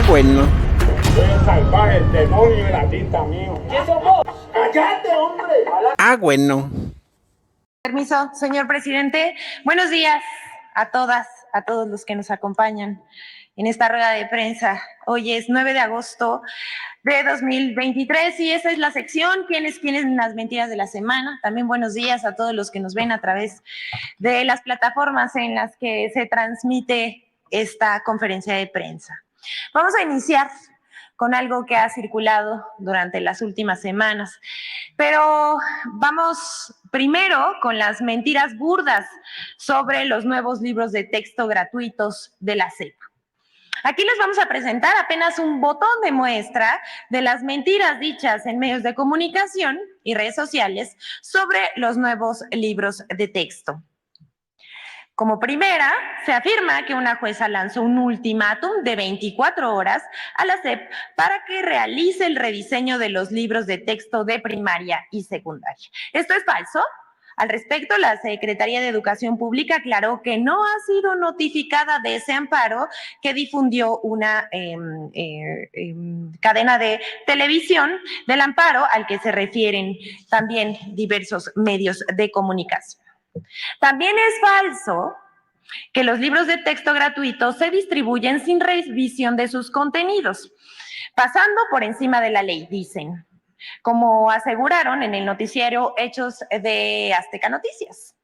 Bueno. Voy a salvar el demonio de la tinta mío. ¿Qué somos? ¡Cállate, hombre! Bueno. Permiso, señor presidente. Buenos días a todas, a todos los que nos acompañan en esta rueda de prensa. Hoy es 9 de agosto de 2023 y esa es la sección ¿Quiénes las mentiras de la semana? También buenos días a todos los que nos ven a través de las plataformas en las que se transmite esta conferencia de prensa. Vamos a iniciar con algo que ha circulado durante las últimas semanas. Pero vamos primero con las mentiras burdas sobre los nuevos libros de texto gratuitos de la SEP. Aquí les vamos a presentar apenas un botón de muestra de las mentiras dichas en medios de comunicación y redes sociales sobre los nuevos libros de texto. Como primera, se afirma que una jueza lanzó un ultimátum de 24 horas a la SEP para que realice el rediseño de los libros de texto de primaria y secundaria. ¿Esto es falso? Al respecto, la Secretaría de Educación Pública aclaró que no ha sido notificada de ese amparo que difundió una cadena de televisión, del amparo al que se refieren también diversos medios de comunicación. También es falso que los libros de texto gratuitos se distribuyen sin revisión de sus contenidos, pasando por encima de la ley, dicen, como aseguraron en el noticiero Hechos de Azteca Noticias.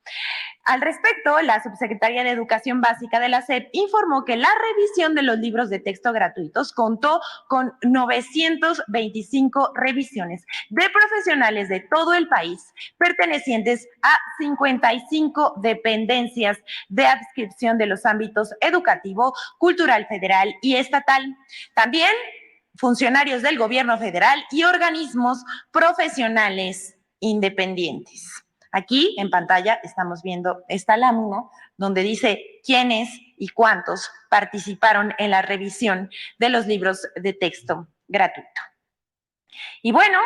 Al respecto, la Subsecretaría de Educación Básica de la SEP informó que la revisión de los libros de texto gratuitos contó con 925 revisiones de profesionales de todo el país, pertenecientes a 55 dependencias de adscripción de los ámbitos educativo, cultural federal y estatal. También funcionarios del gobierno federal y organismos profesionales independientes. Aquí en pantalla estamos viendo esta lámina donde dice quiénes y cuántos participaron en la revisión de los libros de texto gratuito. Y bueno,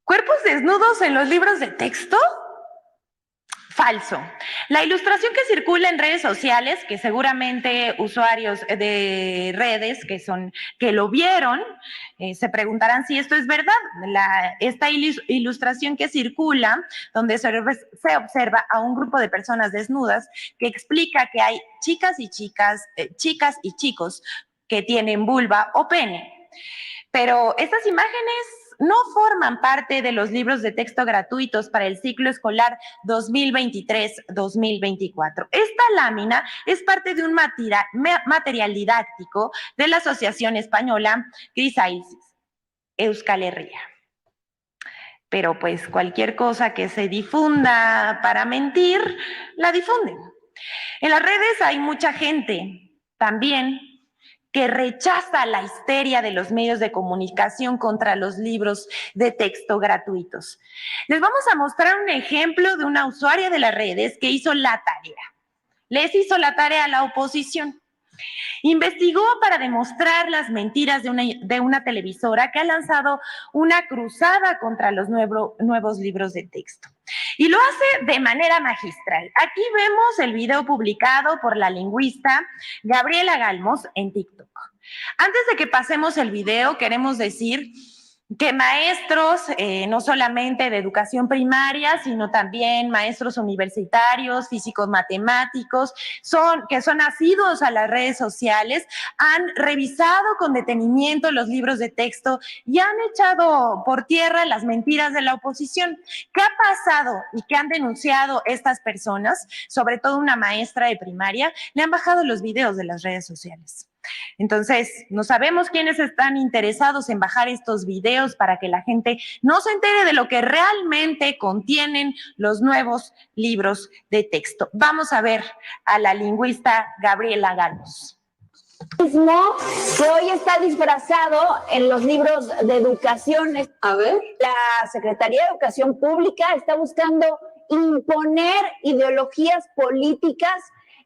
¿cuerpos desnudos en los libros de texto? Falso. La ilustración que circula en redes sociales, que seguramente usuarios de redes que lo vieron, se preguntarán si esto es verdad. Esta ilustración que circula, donde se observa a un grupo de personas desnudas, que explica que hay chicas y chicos que tienen vulva o pene. Pero estas imágenes no forman parte de los libros de texto gratuitos para el ciclo escolar 2023-2024. Esta lámina es parte de un material didáctico de la Asociación Española Crisaisis Euskal Herria. Pero pues cualquier cosa que se difunda para mentir, la difunden. En las redes hay mucha gente también que rechaza la histeria de los medios de comunicación contra los libros de texto gratuitos. Les vamos a mostrar un ejemplo de una usuaria de las redes que hizo la tarea. Les hizo la tarea a la oposición. Investigó para demostrar las mentiras de una televisora que ha lanzado una cruzada contra los nuevos libros de texto. Y lo hace de manera magistral. Aquí vemos el video publicado por la lingüista Gabriela Galmos en TikTok. Antes de que pasemos el video, queremos decir que maestros, no solamente de educación primaria, sino también maestros universitarios, físicos matemáticos, que son asiduos a las redes sociales, han revisado con detenimiento los libros de texto y han echado por tierra las mentiras de la oposición. ¿Qué ha pasado y qué han denunciado estas personas? Sobre todo una maestra de primaria, le han bajado los videos de las redes sociales. Entonces, no sabemos quiénes están interesados en bajar estos videos para que la gente no se entere de lo que realmente contienen los nuevos libros de texto. Vamos a ver a la lingüista Gabriela Galmos. Que hoy está disfrazado en los libros de educación. A ver. La Secretaría de Educación Pública está buscando imponer ideologías políticas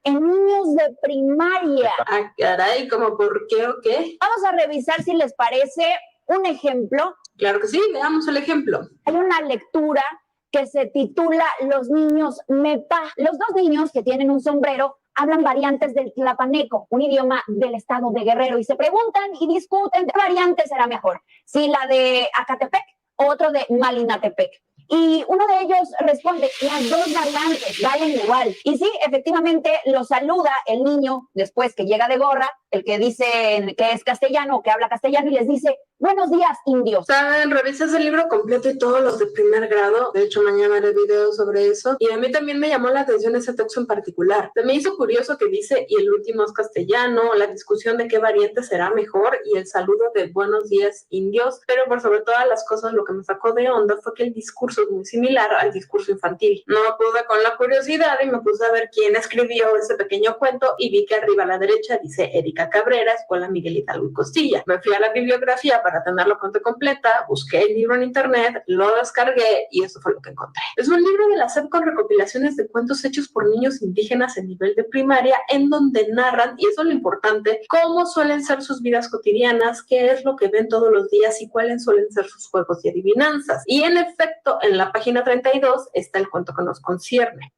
en niños de primaria. Ah, caray, ¿cómo por qué o qué? Vamos a revisar si les parece un ejemplo. Claro que sí, veamos el ejemplo. Hay una lectura que se titula Los niños MEPA. Los dos niños que tienen un sombrero hablan variantes del tlapaneco, un idioma del estado de Guerrero, y se preguntan y discuten qué variante será mejor, si la de Acatepec o otro de Malinatepec. Y uno de ellos responde, las dos variantes valen igual. Y sí, efectivamente lo saluda el niño después que llega de gorra, el que dice que es castellano o que habla castellano, y les dice, buenos días, indios. Saben, revisé ese libro completo y todos los de primer grado. De hecho, mañana haré video sobre eso. Y a mí también me llamó la atención ese texto en particular. Se me hizo curioso que dice, y el último es castellano, la discusión de qué variante será mejor y el saludo de buenos días, indios. Pero por sobre todas las cosas, lo que me sacó de onda fue que el discurso es muy similar al discurso infantil. No pude con la curiosidad y me puse a ver quién escribió ese pequeño cuento y vi que arriba a la derecha dice Erika Cabrera, Escuela Miguel Hidalgo y Costilla. Me fui a la bibliografía para tener la fuente completa, busqué el libro en internet, lo descargué y eso fue lo que encontré. Es un libro de la SEP con recopilaciones de cuentos hechos por niños indígenas en nivel de primaria, en donde narran, y eso es lo importante, cómo suelen ser sus vidas cotidianas, qué es lo que ven todos los días y cuáles suelen ser sus juegos y adivinanzas. Y en efecto, en la página 32 está el cuento que nos concierne.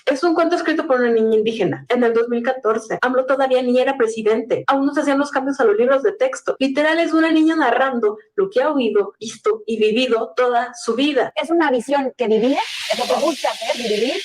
Es un cuento escrito por una niña indígena. En el 2014, AMLO todavía ni era presidente. Aún no se hacían los cambios a los libros de texto. Literal, es una niña narrando lo que ha oído, visto y vivido toda su vida. Es una visión que divide, es lo que busca hacer, dividir,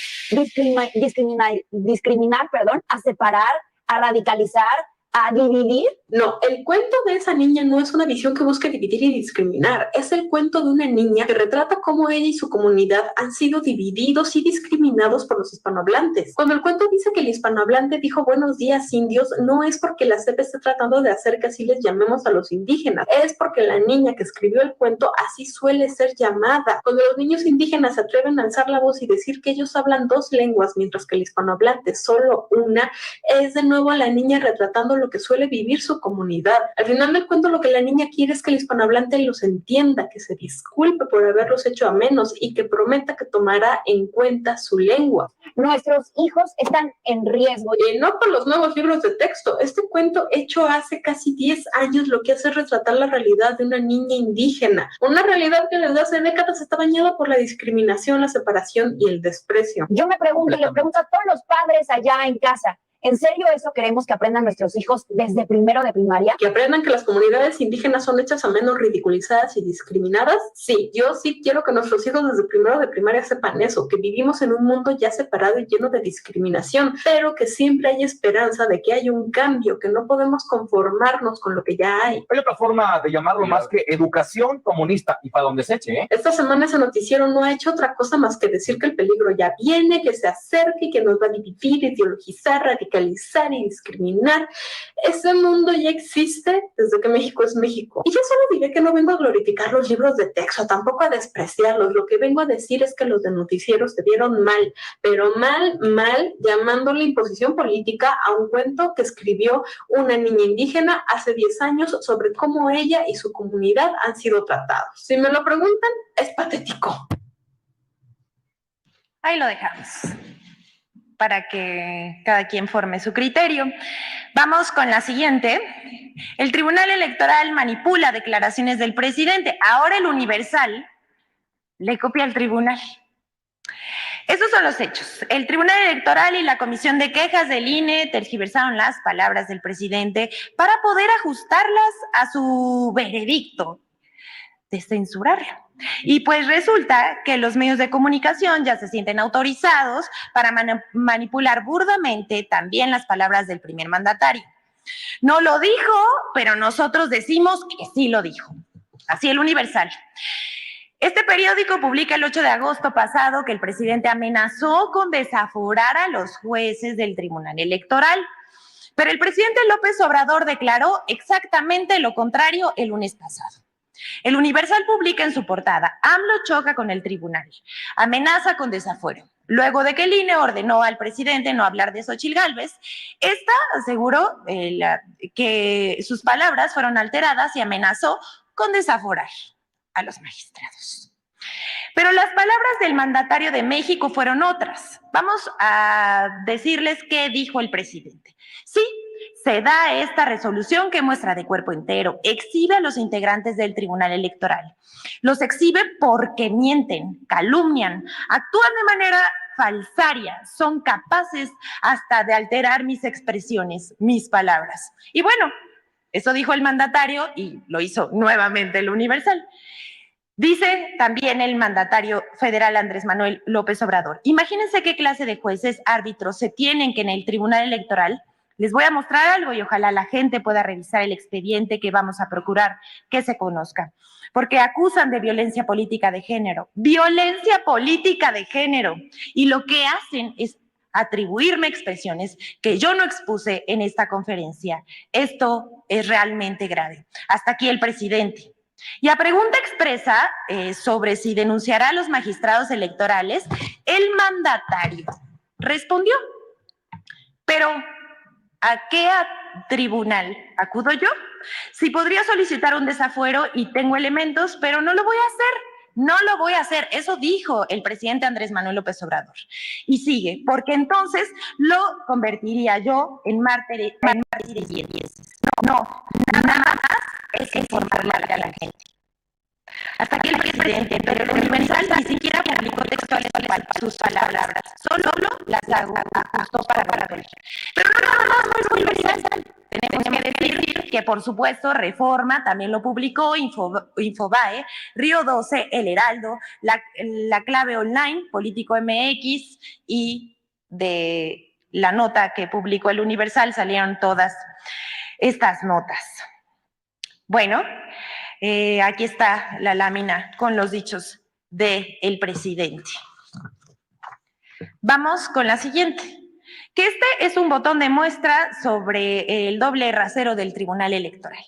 discriminar, a separar, a radicalizar, a dividir. No, el cuento de esa niña no es una visión que busque dividir y discriminar. Es el cuento de una niña que retrata cómo ella y su comunidad han sido divididos y discriminados por los hispanohablantes. Cuando el cuento dice que el hispanohablante dijo buenos días, indios, no es porque la SEP esté tratando de hacer que así les llamemos a los indígenas. Es porque la niña que escribió el cuento así suele ser llamada. Cuando los niños indígenas se atreven a alzar la voz y decir que ellos hablan dos lenguas mientras que el hispanohablante solo una, es de nuevo a la niña retratando lo que suele vivir su comunidad. Al final del cuento lo que la niña quiere es que el hispanohablante los entienda, que se disculpe por haberlos hecho a menos y que prometa que tomará en cuenta su lengua. Nuestros hijos están en riesgo. Y no por los nuevos libros de texto. Este cuento hecho hace casi 10 años lo que hace es retratar la realidad de una niña indígena. Una realidad que desde hace décadas está bañada por la discriminación, la separación y el desprecio. Yo me pregunto y le pregunto a todos los padres allá en casa, ¿en serio eso queremos que aprendan nuestros hijos desde primero de primaria? ¿Que aprendan que las comunidades indígenas son hechas a menos, ridiculizadas y discriminadas? Sí, yo sí quiero que nuestros hijos desde primero de primaria sepan eso, que vivimos en un mundo ya separado y lleno de discriminación, pero que siempre hay esperanza de que haya un cambio, que no podemos conformarnos con lo que ya hay. Hay otra forma de llamarlo más que educación comunista, y para donde se eche, ¿eh? Esta semana ese noticiero no ha hecho otra cosa más que decir que el peligro ya viene, que se acerca y que nos va a dividir, ideologizar, radicalizar y discriminar. Ese mundo ya existe desde que México es México. Y yo solo diré que no vengo a glorificar los libros de texto, tampoco a despreciarlos. Lo que vengo a decir es que los de noticieros se vieron mal, pero mal, llamándole imposición política a un cuento que escribió una niña indígena hace 10 años sobre cómo ella y su comunidad han sido tratados. Si me lo preguntan, es patético. Ahí lo dejamos, para que cada quien forme su criterio. Vamos con la siguiente. El Tribunal Electoral manipula declaraciones del presidente. Ahora el Universal le copia al tribunal. Estos son los hechos. El Tribunal Electoral y la Comisión de Quejas del INE tergiversaron las palabras del presidente para poder ajustarlas a su veredicto de censurarlo. Y pues resulta que los medios de comunicación ya se sienten autorizados para manipular burdamente también las palabras del primer mandatario. No lo dijo, pero nosotros decimos que sí lo dijo. Así el Universal. Este periódico publica el 8 de agosto pasado que el presidente amenazó con desaforar a los jueces del Tribunal Electoral. Pero el presidente López Obrador declaró exactamente lo contrario el lunes pasado. El Universal publica en su portada: AMLO choca con el tribunal, amenaza con desafuero. Luego de que el INE ordenó al presidente no hablar de Xóchitl Gálvez, esta aseguró que sus palabras fueron alteradas y amenazó con desaforar a los magistrados. Pero las palabras del mandatario de México fueron otras. Vamos a decirles qué dijo el presidente. Sí, se da esta resolución que muestra de cuerpo entero, exhibe a los integrantes del Tribunal Electoral. Los exhibe porque mienten, calumnian, actúan de manera falsaria, son capaces hasta de alterar mis expresiones, mis palabras. Y bueno, eso dijo el mandatario y lo hizo nuevamente el Universal. Dice también el mandatario federal Andrés Manuel López Obrador: imagínense qué clase de jueces, árbitros se tienen que en el Tribunal Electoral. Les voy a mostrar algo y ojalá la gente pueda revisar el expediente que vamos a procurar que se conozca. Porque acusan de violencia política de género. ¡Violencia política de género! Y lo que hacen es atribuirme expresiones que yo no expuse en esta conferencia. Esto es realmente grave. Hasta aquí el presidente. Y a pregunta expresa sobre si denunciará a los magistrados electorales, el mandatario respondió: pero ¿a qué tribunal acudo yo? Sí, podría solicitar un desafuero y tengo elementos, pero no lo voy a hacer. No lo voy a hacer. Eso dijo el presidente Andrés Manuel López Obrador. Y sigue, porque entonces lo convertiría yo en mártir de ciencias. No, nada más es informarle a la gente. Hasta aquí el presidente, pero el Universal ni siquiera publicó textuales sus palabras, solo las ajustó para corregir. Pero no nada más no es Universal. Tenemos que decir que, por supuesto, Reforma también lo publicó, Infobae, Río 12, El Heraldo, la Clave Online, Político MX, y de la nota que publicó el Universal salieron todas estas notas. Bueno, aquí está la lámina con los dichos del presidente. Vamos con la siguiente, que este es un botón de muestra sobre el doble rasero del Tribunal Electoral.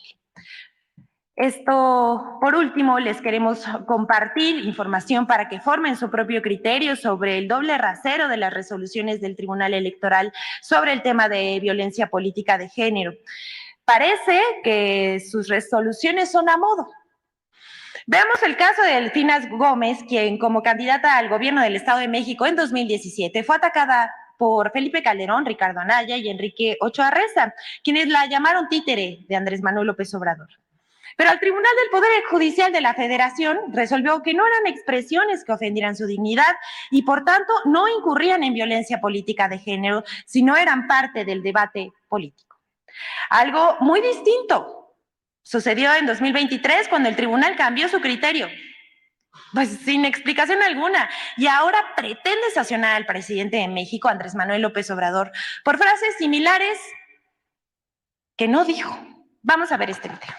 Esto, por último, les queremos compartir información para que formen su propio criterio sobre el doble rasero de las resoluciones del Tribunal Electoral sobre el tema de violencia política de género. Parece que sus resoluciones son a modo. Veamos el caso de Delfina Gómez, quien como candidata al gobierno del Estado de México en 2017 fue atacada por Felipe Calderón, Ricardo Anaya y Enrique Ochoa Reza, quienes la llamaron títere de Andrés Manuel López Obrador. Pero el Tribunal del Poder Judicial de la Federación resolvió que no eran expresiones que ofendieran su dignidad y por tanto no incurrían en violencia política de género, sino eran parte del debate político. Algo muy distinto sucedió en 2023 cuando el tribunal cambió su criterio, pues sin explicación alguna, y ahora pretende sancionar al presidente de México, Andrés Manuel López Obrador, por frases similares que no dijo. Vamos a ver este video.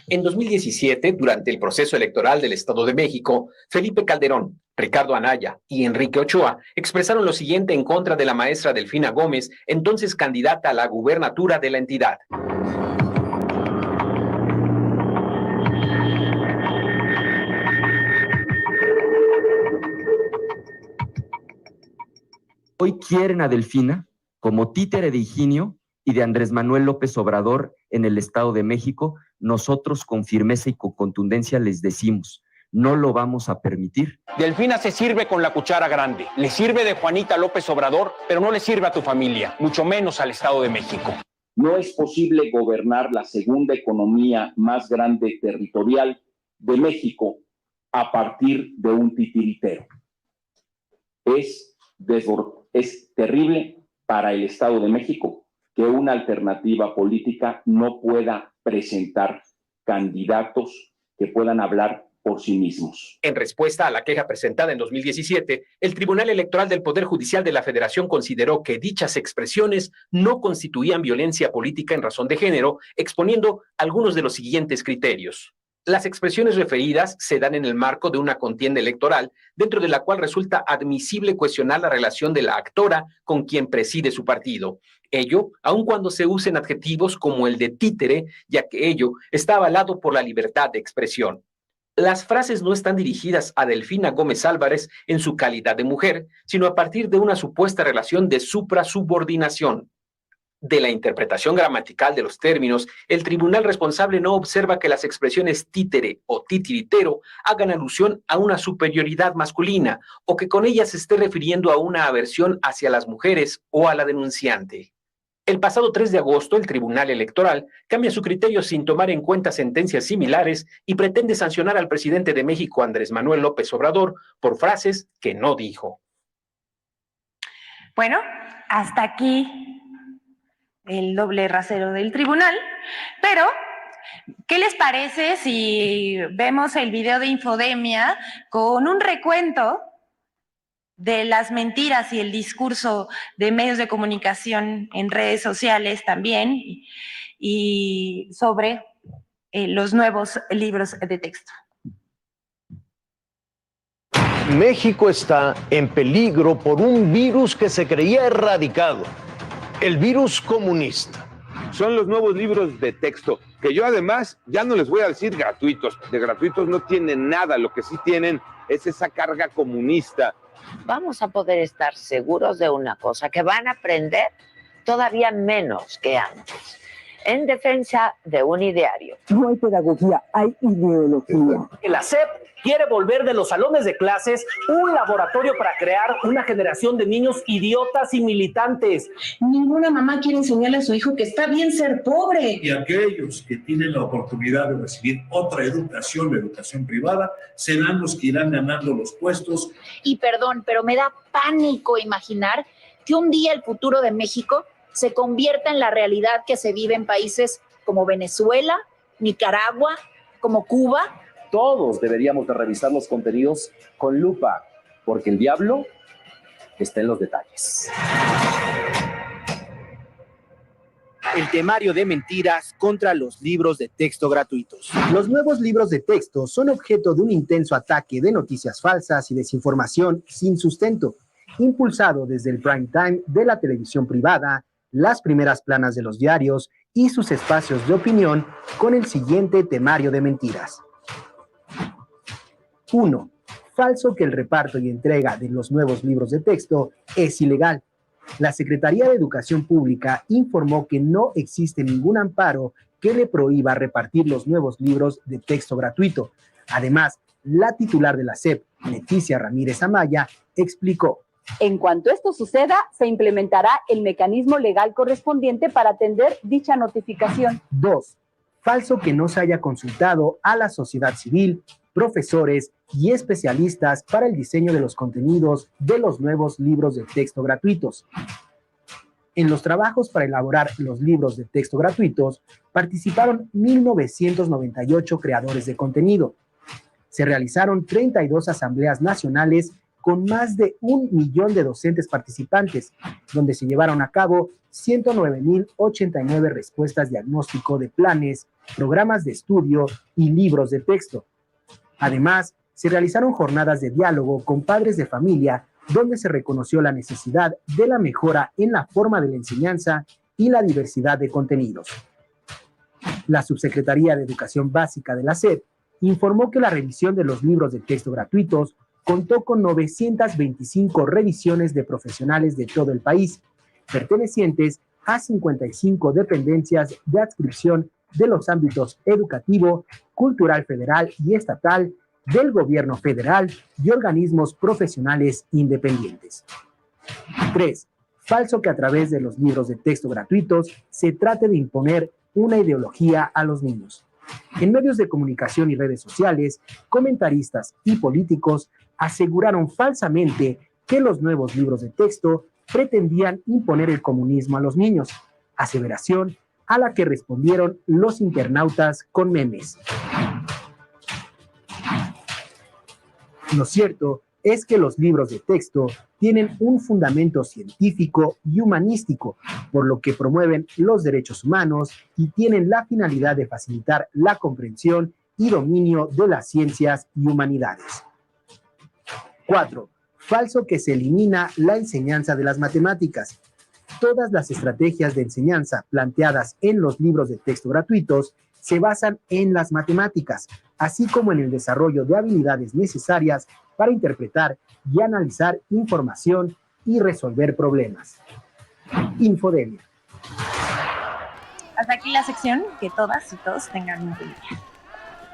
En 2017, durante el proceso electoral del Estado de México, Felipe Calderón, Ricardo Anaya y Enrique Ochoa expresaron lo siguiente en contra de la maestra Delfina Gómez, entonces candidata a la gubernatura de la entidad. Hoy quieren a Delfina como títere de Higinio y de Andrés Manuel López Obrador en el Estado de México. Nosotros con firmeza y con contundencia les decimos, no lo vamos a permitir. Delfina se sirve con la cuchara grande. Le sirve de Juanita López Obrador, pero no le sirve a tu familia, mucho menos al Estado de México. No es posible gobernar la segunda economía más grande territorial de México a partir de un titiritero. Es terrible para el Estado de México que una alternativa política no pueda presentar candidatos que puedan hablar por sí mismos. En respuesta a la queja presentada en 2017, el Tribunal Electoral del Poder Judicial de la Federación consideró que dichas expresiones no constituían violencia política en razón de género, exponiendo algunos de los siguientes criterios. Las expresiones referidas se dan en el marco de una contienda electoral, dentro de la cual resulta admisible cuestionar la relación de la actora con quien preside su partido. Ello, aun cuando se usen adjetivos como el de títere, ya que ello está avalado por la libertad de expresión. Las frases no están dirigidas a Delfina Gómez Álvarez en su calidad de mujer, sino a partir de una supuesta relación de suprasubordinación. De la interpretación gramatical de los términos, el tribunal responsable no observa que las expresiones títere o titiritero hagan alusión a una superioridad masculina o que con ellas se esté refiriendo a una aversión hacia las mujeres o a la denunciante. El pasado 3 de agosto, el Tribunal Electoral cambia su criterio sin tomar en cuenta sentencias similares y pretende sancionar al presidente de México, Andrés Manuel López Obrador, por frases que no dijo. Bueno, hasta aquí el doble rasero del tribunal, pero ¿qué les parece si vemos el video de Infodemia con un recuento de las mentiras y el discurso de medios de comunicación en redes sociales también y sobre los nuevos libros de texto? México está en peligro por un virus que se creía erradicado, el virus comunista. Son los nuevos libros de texto, que yo además ya no les voy a decir gratuitos. De gratuitos no tienen nada, lo que sí tienen es esa carga comunista. Vamos a poder estar seguros de una cosa, que van a aprender todavía menos que antes, en defensa de un ideario. No hay pedagogía, hay ideología. La SEP quiere volver de los salones de clases un laboratorio para crear una generación de niños idiotas y militantes. Ninguna mamá quiere enseñarle a su hijo que está bien ser pobre. Y aquellos que tienen la oportunidad de recibir otra educación, la educación privada, serán los que irán ganando los puestos. Y perdón, pero me da pánico imaginar que un día el futuro de México se convierta en la realidad que se vive en países como Venezuela, Nicaragua, como Cuba. Todos deberíamos de revisar los contenidos con lupa, porque el diablo está en los detalles. El temario de mentiras contra los libros de texto gratuitos. Los nuevos libros de texto son objeto de un intenso ataque de noticias falsas y desinformación sin sustento, impulsado desde el prime time de la televisión privada, las primeras planas de los diarios y sus espacios de opinión con el siguiente temario de mentiras. 1. Falso que el reparto y entrega de los nuevos libros de texto es ilegal. La Secretaría de Educación Pública informó que no existe ningún amparo que le prohíba repartir los nuevos libros de texto gratuito. Además, la titular de la SEP, Leticia Ramírez Amaya, explicó: en cuanto esto suceda, se implementará el mecanismo legal correspondiente para atender dicha notificación. 2. Falso que no se haya consultado a la sociedad civil, profesores y especialistas para el diseño de los contenidos de los nuevos libros de texto gratuitos. En los trabajos para elaborar los libros de texto gratuitos participaron 1,998 creadores de contenido. Se realizaron 32 asambleas nacionales con más de 1 millón de docentes participantes, donde se llevaron a cabo 109,089 respuestas diagnóstico de planes, programas de estudio y libros de texto. Además, se realizaron jornadas de diálogo con padres de familia, donde se reconoció la necesidad de la mejora en la forma de la enseñanza y la diversidad de contenidos. La Subsecretaría de Educación Básica de la SEP informó que la revisión de los libros de texto gratuitos contó con 925 revisiones de profesionales de todo el país, pertenecientes a 55 dependencias de adscripción de los ámbitos educativo, cultural federal y estatal, del gobierno federal y organismos profesionales independientes. 3. Falso que a través de los libros de texto gratuitos se trate de imponer una ideología a los niños. En medios de comunicación y redes sociales, comentaristas y políticos aseguraron falsamente que los nuevos libros de texto pretendían imponer el comunismo a los niños, aseveración a la que respondieron los internautas con memes. Lo cierto es que los libros de texto tienen un fundamento científico y humanístico, por lo que promueven los derechos humanos y tienen la finalidad de facilitar la comprensión y dominio de las ciencias y humanidades. 4. Falso que se elimina la enseñanza de las matemáticas. Todas las estrategias de enseñanza planteadas en los libros de texto gratuitos se basan en las matemáticas, así como en el desarrollo de habilidades necesarias para interpretar y analizar información y resolver problemas. Infodemia. Hasta aquí la sección, que todas y todos tengan un buen día.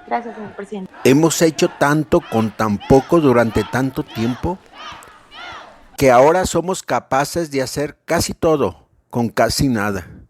Gracias, señor presidente. Hemos hecho tanto con tan poco durante tanto tiempo que ahora somos capaces de hacer casi todo con casi nada.